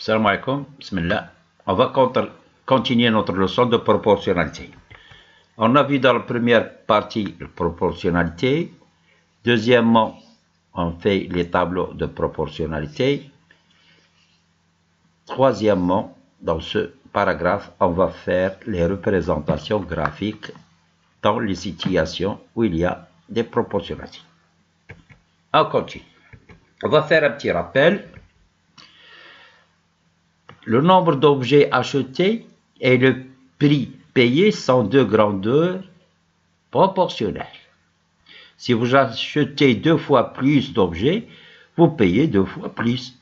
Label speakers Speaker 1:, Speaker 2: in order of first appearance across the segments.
Speaker 1: Salam alaikum, bismillah. On va continuer notre leçon de proportionnalité. On a vu dans la première partie la proportionnalité. Deuxièmement, on fait les tableaux de proportionnalité. Troisièmement, dans ce paragraphe, on va faire les représentations graphiques dans les situations où il y a des proportionnalités. On continue. On va faire un petit rappel. Le nombre d'objets achetés et le prix payé sont deux grandeurs proportionnelles. Si vous achetez 2 fois plus d'objets, vous payez 2 fois plus.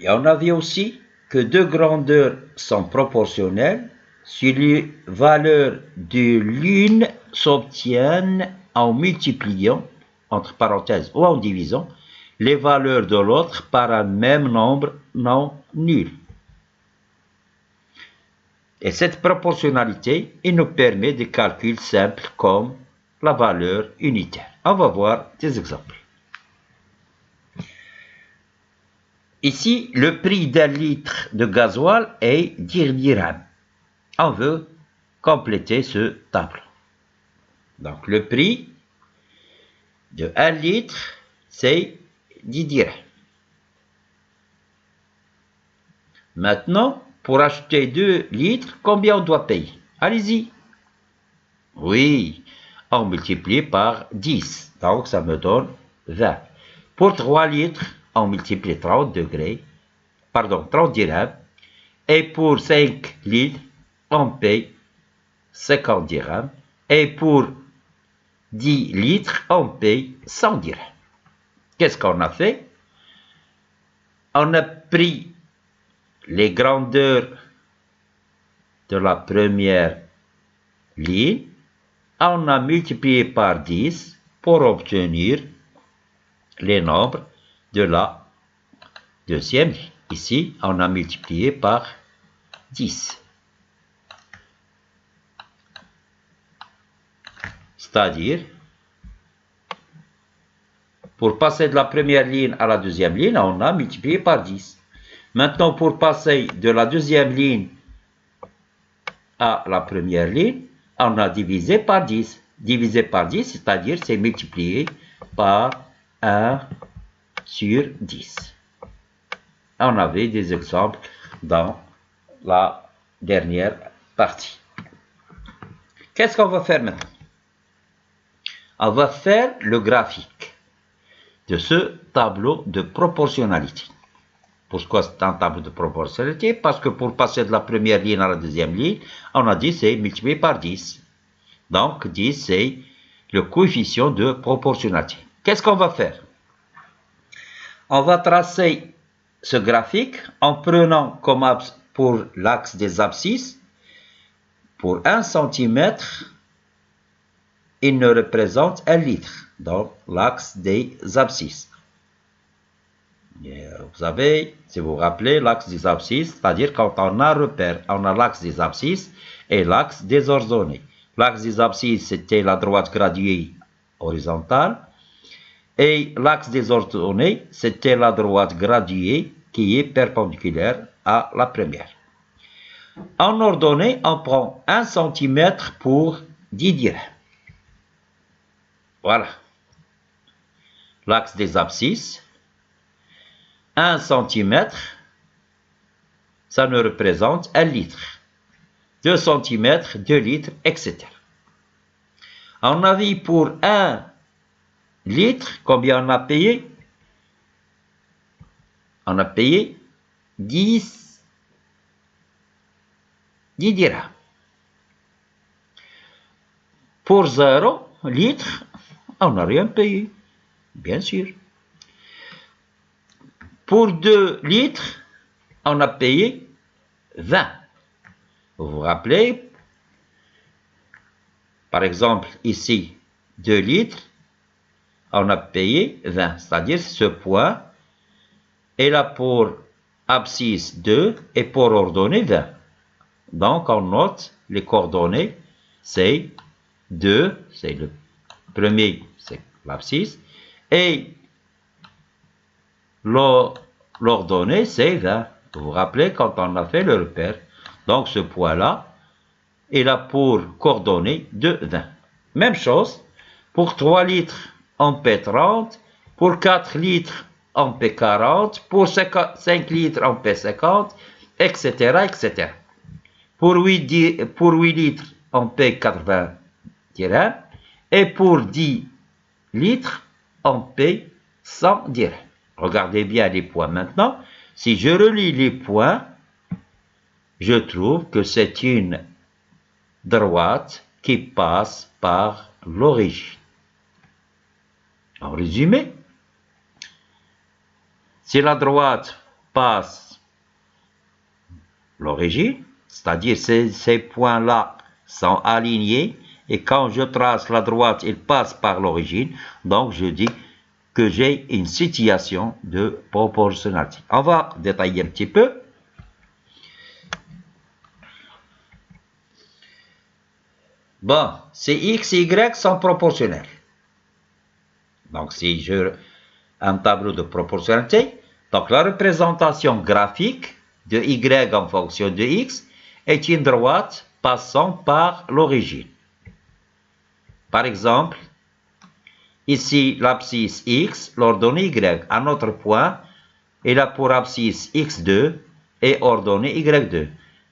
Speaker 1: Et on a vu aussi que deux grandeurs sont proportionnelles si les valeurs de l'une s'obtiennent en multipliant, entre parenthèses, ou en divisant, les valeurs de l'autre par un même nombre non nul. Et cette proportionnalité, il nous permet des calculs simples comme la valeur unitaire. On va voir des exemples. Ici, le prix d'un litre de gasoil est 10 dirhams. On veut compléter ce tableau. Donc, le prix de 1 litre, c'est 10 dirhams. Maintenant, pour acheter 2 litres, combien on doit payer? Allez-y. Oui, on multiplie par 10. Donc, ça me donne 20. Pour 3 litres, on multiplie 30 dirhams. Et pour 5 litres, on paye 50 dirhams. Et pour 10 litres, on paye 100 dirhams. Qu'est-ce qu'on a fait? On a pris les grandeurs de la première ligne, on a multiplié par 10 pour obtenir les nombres de la deuxième ligne. Ici, on a multiplié par 10. C'est-à-dire, pour passer de la première ligne à la deuxième ligne, on a multiplié par 10. Maintenant, pour passer de la deuxième ligne à la première ligne, on a divisé par 10. Divisé par 10, c'est-à-dire c'est multiplié par 1 sur 10. On avait des exemples dans la dernière partie. Qu'est-ce qu'on va faire maintenant? On va faire le graphique de ce tableau de proportionnalité. Pourquoi c'est un tableau de proportionnalité? Parce que pour passer de la première ligne à la deuxième ligne, on a dit c'est multiplié par 10. Donc 10 c'est le coefficient de proportionnalité. Qu'est-ce qu'on va faire? On va tracer ce graphique en prenant comme axe pour l'axe des abscisses, pour 1 cm, il ne représente 1 litre, donc l'axe des abscisses. Vous savez, si vous vous rappelez, l'axe des abscisses, c'est-à-dire quand on a un repère, on a l'axe des abscisses et l'axe des ordonnées. L'axe des abscisses, c'était la droite graduée horizontale. Et l'axe des ordonnées, c'était la droite graduée qui est perpendiculaire à la première. En ordonnée, on prend 1 cm pour 10 dirhams. Voilà. L'axe des abscisses. 1 cm, ça ne représente 1 litre. 2 cm, 2 litres, etc. On a vu pour 1 litre, combien on a payé? On a payé 10 dirhams. Pour 0 litre, on n'a rien payé, bien sûr. Pour 2 litres, on a payé 20. Vous vous rappelez? Par exemple, ici, 2 litres, on a payé 20. C'est-à-dire ce point est là pour abscisse 2 et pour ordonnée 20. Donc, on note les coordonnées, c'est 2, c'est le premier, c'est l'abscisse, et l'ordonnée, c'est 20. Vous vous rappelez quand on a fait le repère. Donc, ce point-là, il a pour coordonnée de 20. Même chose, pour 3 litres, on paie 30. Pour 4 litres, on paie 40. Pour 5 litres, on paie 50, etc., etc. Pour 8 litres, on paie 80 dirhams. Et pour 10 litres, on paie 100 dirhams. Regardez bien les points maintenant. Si je relis les points, je trouve que c'est une droite qui passe par l'origine. En résumé, si la droite passe l'origine, c'est-à-dire ces points-là sont alignés, et quand je trace la droite, il passe par l'origine, donc je dis que j'ai une situation de proportionnalité. On va détailler un petit peu. Bon, ces x et y sont proportionnels. Donc, si je un tableau de proportionnalité, donc la représentation graphique de y en fonction de x est une droite passant par l'origine. Par exemple, ici l'abscisse x, l'ordonnée y. À notre point, il a pour abscisse x2 et ordonnée y2.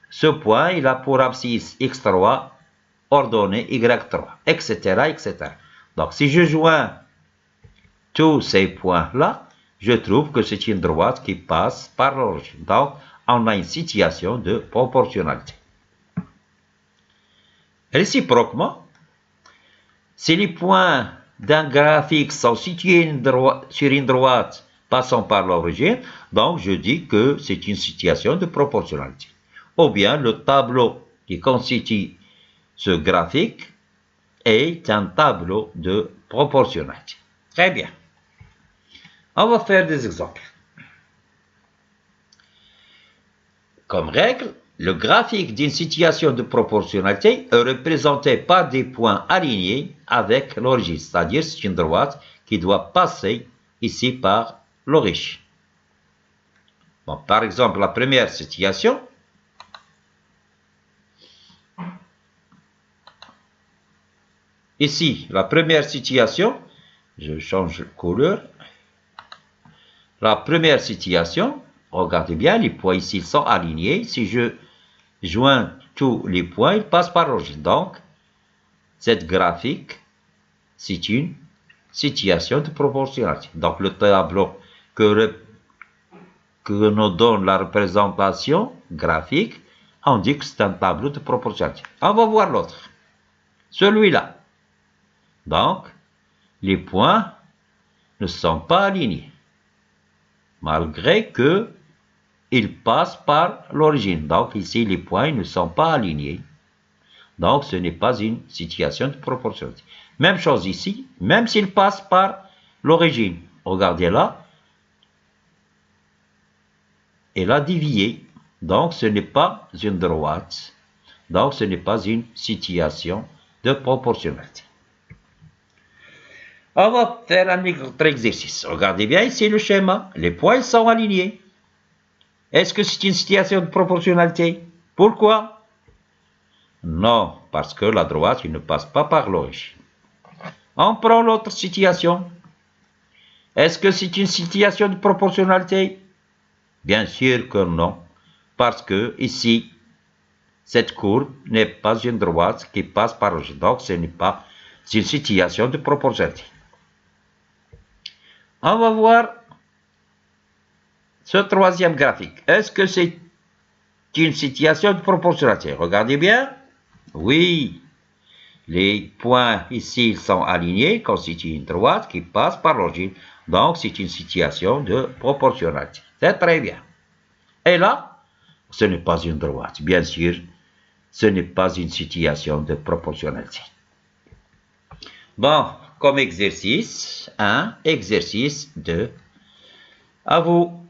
Speaker 1: Ce point, il a pour abscisse x3, ordonnée y3, etc., etc. Donc, si je joins tous ces points-là, je trouve que c'est une droite qui passe par l'origine. Donc, on a une situation de proportionnalité. Réciproquement, si les points d'un graphique sont situés sur une droite passant par l'origine, donc je dis que c'est une situation de proportionnalité. Ou bien le tableau qui constitue ce graphique est un tableau de proportionnalité. Très bien. On va faire des exemples. Comme règle, le graphique d'une situation de proportionnalité est représenté par des points alignés avec l'origine, c'est-à-dire c'est une droite qui doit passer ici par l'origine. Bon, par exemple, la première situation, ici, la première situation, je change de couleur. La première situation, regardez bien, les points ici sont alignés. Si je joins tous les points, ils passent par l'origine. Donc, cette graphique, c'est une situation de proportionnalité. Donc, le tableau que nous donne la représentation graphique, on dit que c'est un tableau de proportionnalité. On va voir l'autre. Celui-là. Donc, les points ne sont pas alignés, malgré que ils passent par l'origine. Donc, ici, les points ne sont pas alignés. Donc, ce n'est pas une situation de proportionnalité. Même chose ici, même s'ils passent par l'origine. Regardez là. Elle a dévié. Donc, ce n'est pas une droite. Donc, ce n'est pas une situation de proportionnalité. On va faire un autre exercice. Regardez bien ici le schéma. Les points sont alignés. Est-ce que c'est une situation de proportionnalité? Pourquoi? Non, parce que la droite ne passe pas par l'origine. On prend l'autre situation. Est-ce que c'est une situation de proportionnalité? Bien sûr que non, parce que ici, cette courbe n'est pas une droite qui passe par l'origine. Donc, ce n'est pas une situation de proportionnalité. On va voir ce troisième graphique. Est-ce que c'est une situation de proportionnalité? Regardez bien. Oui. Les points ici sont alignés, constituent une droite qui passe par l'origine. Donc, c'est une situation de proportionnalité. C'est très bien. Et là, ce n'est pas une droite. Bien sûr, ce n'est pas une situation de proportionnalité. Bon, comme exercice 1, exercice 2. À vous.